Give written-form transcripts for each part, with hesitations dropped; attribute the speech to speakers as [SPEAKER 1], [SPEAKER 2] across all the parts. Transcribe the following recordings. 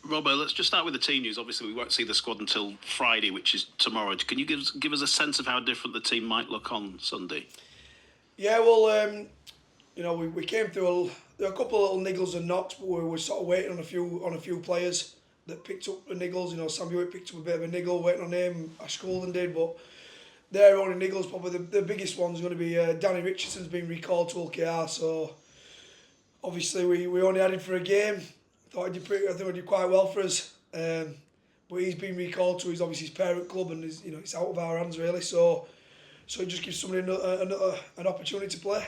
[SPEAKER 1] Robbo, let's just start with the team news. Obviously, we won't see the squad until Friday, which is tomorrow. Can you give us a sense of how different the team might look on Sunday?
[SPEAKER 2] Yeah, well, we came through there were a couple of little niggles and knocks, but we were sort of waiting on a few players that picked up the niggles. Sam Hewitt picked up a bit of a niggle, waiting on him. Ash Golden did, but their only niggles, probably the biggest one's going to be Danny Richardson's been recalled to OKR, so obviously we only had him for a game. I think he did quite well for us. But he's been recalled to his parent club, and it's out of our hands really. So it just gives somebody an opportunity to play.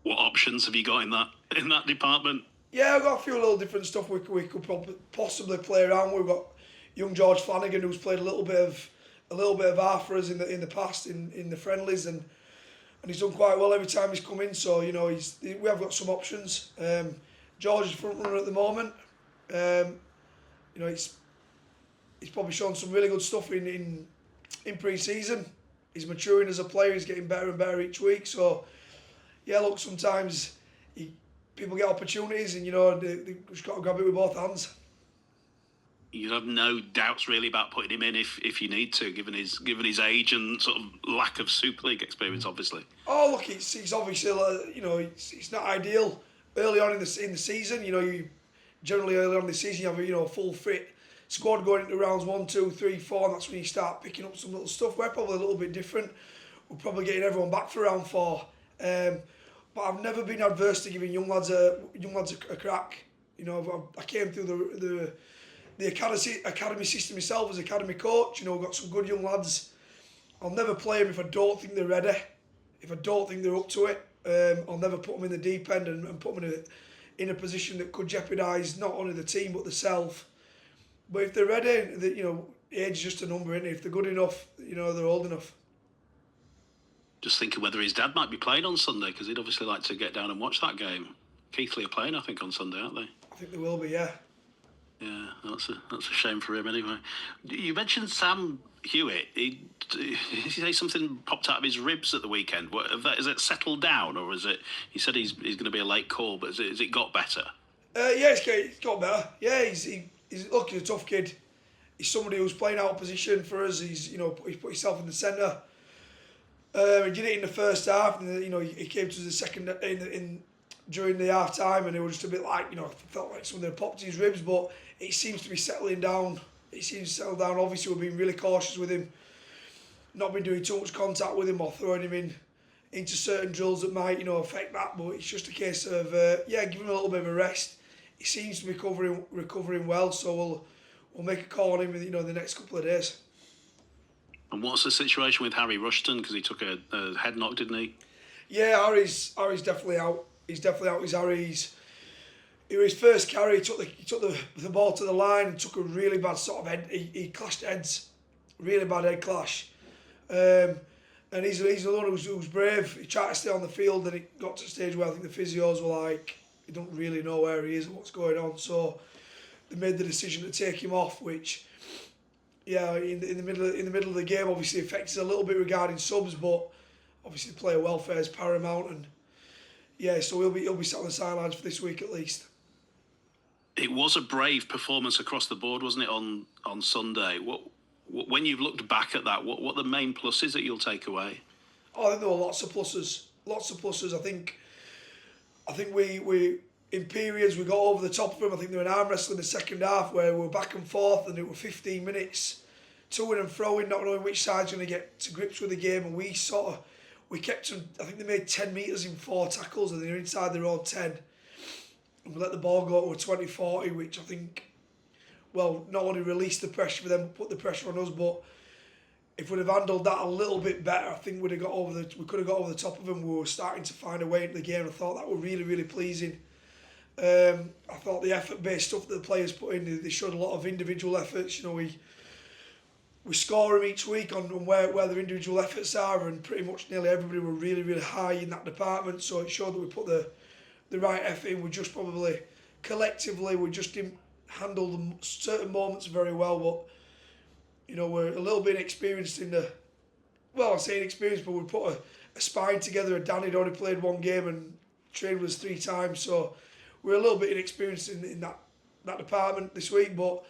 [SPEAKER 1] What options have you got in that department?
[SPEAKER 2] Yeah, I've got a few little different stuff we could possibly play around. We've got young George Flanagan, who's played a little bit of half for us in the past in the friendlies, and he's done quite well every time he's come in. So we have got some options. George is front runner at the moment. He's probably shown some really good stuff in pre-season. He's maturing as a player. He's getting better and better each week. So yeah, look, sometimes people get opportunities, and they just got to grab it with both hands.
[SPEAKER 1] You have no doubts really about putting him in if you need to, given his age and sort of lack of Super League experience, obviously.
[SPEAKER 2] Oh look, he's obviously it's not ideal early on in the season. You generally early on in the season you have a full fit squad going into rounds 1, 2, 3, 4, and that's when you start picking up some little stuff. We're probably a little bit different. We're probably getting everyone back for round 4. But I've never been adverse to giving young lads a crack. I came through the academy system myself as academy coach. We've got some good young lads. I'll never play them if I don't think they're ready. If I don't think they're up to it, I'll never put them in the deep end and put them in a position that could jeopardise not only the team but the self. But if they're ready, age is just a number, isn't it? If they're good enough, they're old enough.
[SPEAKER 1] Just thinking whether his dad might be playing on Sunday, because he'd obviously like to get down and watch that game. Keighley are playing, I think, on Sunday, aren't they?
[SPEAKER 2] I think they will be, yeah.
[SPEAKER 1] Yeah, that's a shame for him anyway. You mentioned Sam Hewitt. Did he say something popped out of his ribs at the weekend? Is it settled down, or is it? He said he's going to be a late call, but has it got better?
[SPEAKER 2] Yeah, it's got better. Yeah, he's look, he's a tough kid. He's somebody who's playing out of position for us. He's put himself in the centre. He did it in the first half, and he came to the second during the half time, and it was just a bit like felt like something had popped in his ribs, but it seems to be settling down. It seems to settle down. Obviously, we've been really cautious with him, not been doing too much contact with him or throwing him into certain drills that might affect that. But it's just a case of giving him a little bit of a rest. He seems to be recovering well, so we'll make a call on him in the next couple of days.
[SPEAKER 1] And what's the situation with Harry Rushton? Because he took a head knock, didn't he?
[SPEAKER 2] Yeah, Harry's definitely out. He's definitely out. It was his first carry. He took the ball to the line and took a really bad sort of head. He clashed heads, really bad head clash. And he's the one who's brave. He tried to stay on the field, and it got to the stage where I think the physios were like, he don't really know where he is and what's going on. So they made the decision to take him off, which, yeah, in the middle of the game, obviously affects a little bit regarding subs, but obviously player welfare is paramount, and yeah, so he'll be sat on the sidelines for this week at least.
[SPEAKER 1] It was a brave performance across the board, wasn't it, on Sunday? When you've looked back at that, what are the main pluses that you'll take away?
[SPEAKER 2] Oh, I think there were lots of pluses. I think we in periods we got over the top of them. I think there was an arm wrestle in the second half where we were back and forth, and it were 15 minutes to and fro, not knowing which side's going to get to grips with the game, and we kept them. I think they made 10 metres in 4 tackles, and they're inside their own 10. And we let the ball go to a 20-40, which I think, well, not only released the pressure for them, but put the pressure on us. But if we'd have handled that a little bit better, I think we could have got over the top of them. We were starting to find a way into the game. I thought that were really, really pleasing. I thought the effort-based stuff that the players put in, they showed a lot of individual efforts. We score them each week on where their individual efforts are, and pretty much nearly everybody were really, really high in that department. So it showed that we put the right effort in. We just probably, collectively, we just didn't handle the certain moments very well. But, we're a little bit inexperienced I say inexperienced, but we put a spine together. Danny had only played one game and trained with us 3 times. So we're a little bit inexperienced in that that department this week, but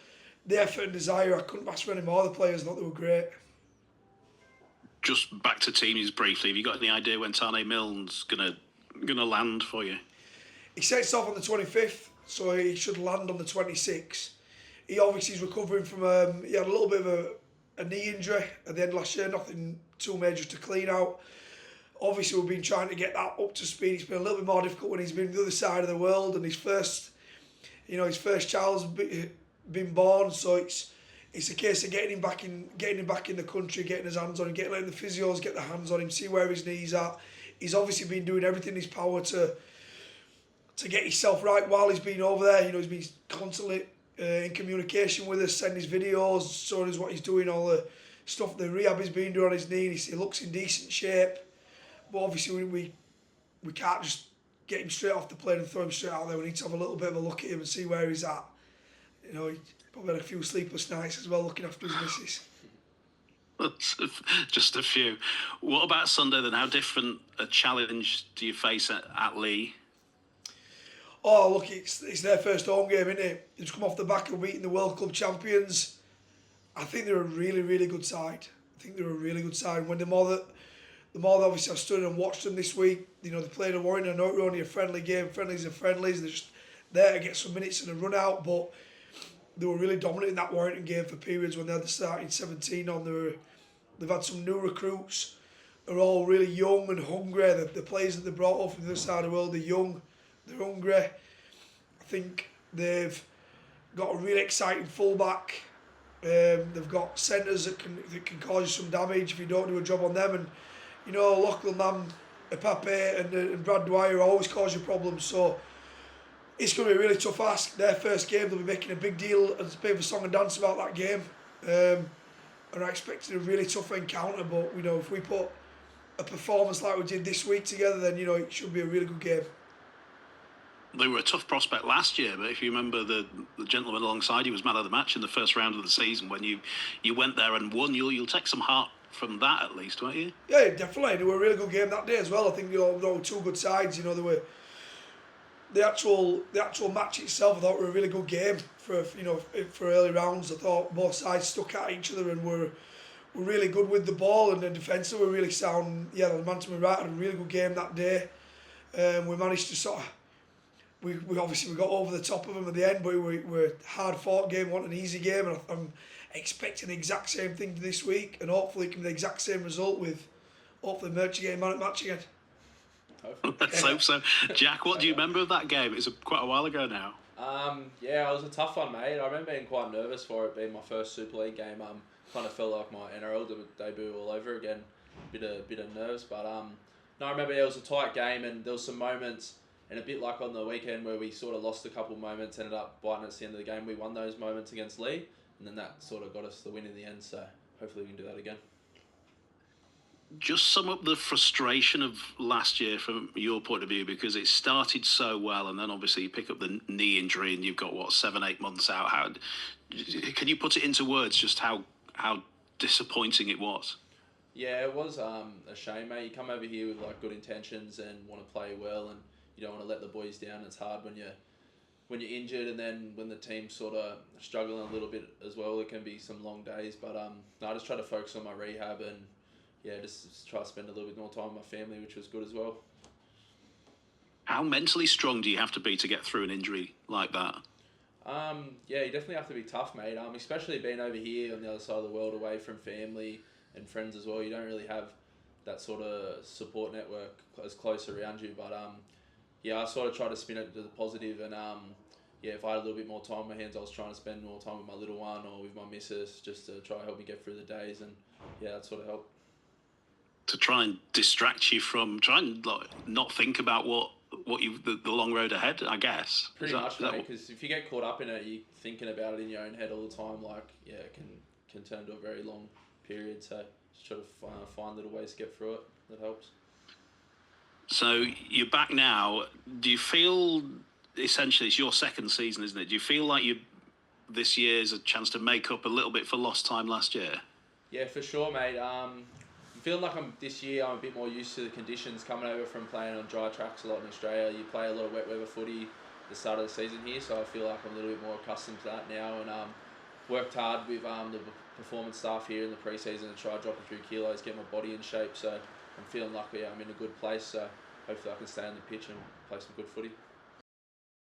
[SPEAKER 2] the effort and desire, I couldn't ask for any more. The players, I thought they were great.
[SPEAKER 1] Just back to teams briefly. Have you got any idea when Tane Milne's gonna land for you?
[SPEAKER 2] He sets off on the 25th, so he should land on the 26th. He obviously is recovering from he had a little bit of a knee injury at the end of last year, nothing too major to clean out. Obviously, we've been trying to get that up to speed. It's been a little bit more difficult when he's been the other side of the world and his first child's been born. So it's a case of getting him back in the country, getting his hands on him, letting the physios get their hands on him, see where his knees are. He's obviously been doing everything in his power to get himself right while he's been over there. You know, he's been constantly in communication with us, sending his videos, showing us what he's doing, all the stuff, the rehab he's been doing on his knee. He looks in decent shape. But obviously we can't just get him straight off the plane and throw him straight out there. We need to have a little bit of a look at him and see where he's at. You know, he probably had a few sleepless nights as well, looking after his missus.
[SPEAKER 1] Just a few. What about Sunday then? How different a challenge do you face at Leigh?
[SPEAKER 2] Oh, look, it's their first home game, isn't it? They've just come off the back of beating the World Club champions. I think they're a really, really good side. When the more that obviously I've stood and watched them this week, you know, they played a Warrington. I know it was only a friendly game. Friendlies are friendlies. They're just there to get some minutes and a run out, but they were really dominant in that Warrington game for periods when they had the starting 17 on. They've had some new recruits who are all really young and hungry. The players that they brought up from the other side of the world, they're young, they're hungry. I think they've got a really exciting fullback. They've got centres that can cause you some damage if you don't do a job on them. And you know, Lachlan Lamb, Epape and Brad Dwyer always cause you problems. So it's going to be a really tough ask. Their first game, they'll be making a big deal and a bit of a song and dance about that game. And I expected a really tough encounter, but you know, if we put a performance like we did this week together, then you know it should be a really good game.
[SPEAKER 1] They were a tough prospect last year, but if you remember, the gentleman alongside you was man of the match in the first round of the season when you went there and won. You'll take some heart from that at least, won't you?
[SPEAKER 2] Yeah, definitely. They were a really good game that day as well. I think they were two good sides. You know, they were the actual match itself. I thought were a really good game for early rounds. I thought both sides stuck at each other and were really good with the ball, and the defence were really sound. Yeah, the man to my right had a really good game that day. We managed to sort of. We obviously got over the top of them at the end, but we were a hard fought game, wasn't an easy game, and I'm expecting the exact same thing this week, and hopefully it can be the exact same result with hopefully Merchant getting man at match again.
[SPEAKER 1] Let's hope so. Jack, what do you remember of that game? It was quite a while ago now.
[SPEAKER 3] Yeah, it was a tough one, mate. I remember being quite nervous for it being my first Super League game. Kind of felt like my NRL debut all over again. Bit of nerves, but no, I remember it was a tight game, and there was some moments. And a bit like on the weekend where we sort of lost a couple of moments, ended up biting us at the end of the game. We won those moments against Leigh, and then that sort of got us the win in the end. So hopefully we can do that again.
[SPEAKER 1] Just sum up the frustration of last year from your point of view, because it started so well, and then obviously you pick up the knee injury, and you've got 7-8 months out. Can you put it into words just how disappointing it was?
[SPEAKER 3] Yeah, it was a shame, mate. You come over here with like good intentions and want to play well, and you don't want to let the boys down. It's hard when you're injured, and then when the team's sort of struggling a little bit as well. It can be some long days, but no, I just try to focus on my rehab and just try to spend a little bit more time with my family, which was good as well.
[SPEAKER 1] How mentally strong do you have to be to get through an injury like that?
[SPEAKER 3] Yeah, you definitely have to be tough, mate. Especially being over here on the other side of the world, away from family and friends as well. You don't really have that sort of support network as close around you, but I sort of try to spin it to the positive, and if I had a little bit more time on my hands, I was trying to spend more time with my little one or with my missus just to try to help me get through the days, and that sort of helped.
[SPEAKER 1] To try and distract you from, try and not think about the long road ahead, I guess.
[SPEAKER 3] Pretty much, mate, because if you get caught up in it, you're thinking about it in your own head all the time, it can turn into a very long period, so just try to find little ways to get through it. That helps.
[SPEAKER 1] So you're back now. Do you feel, essentially, it's your second season, isn't it? Do you feel like this year's a chance to make up a little bit for lost time last year?
[SPEAKER 3] Yeah, for sure, mate. I'm feeling like this year I'm a bit more used to the conditions coming over from playing on dry tracks a lot in Australia. You play a lot of wet weather footy the start of the season here, so I feel like I'm a little bit more accustomed to that now, and worked hard with the performance staff here in the pre-season to try drop a few kilos, get my body in shape, so I'm feeling like I'm in a good place, so hopefully I can stay on the pitch and play some good footy.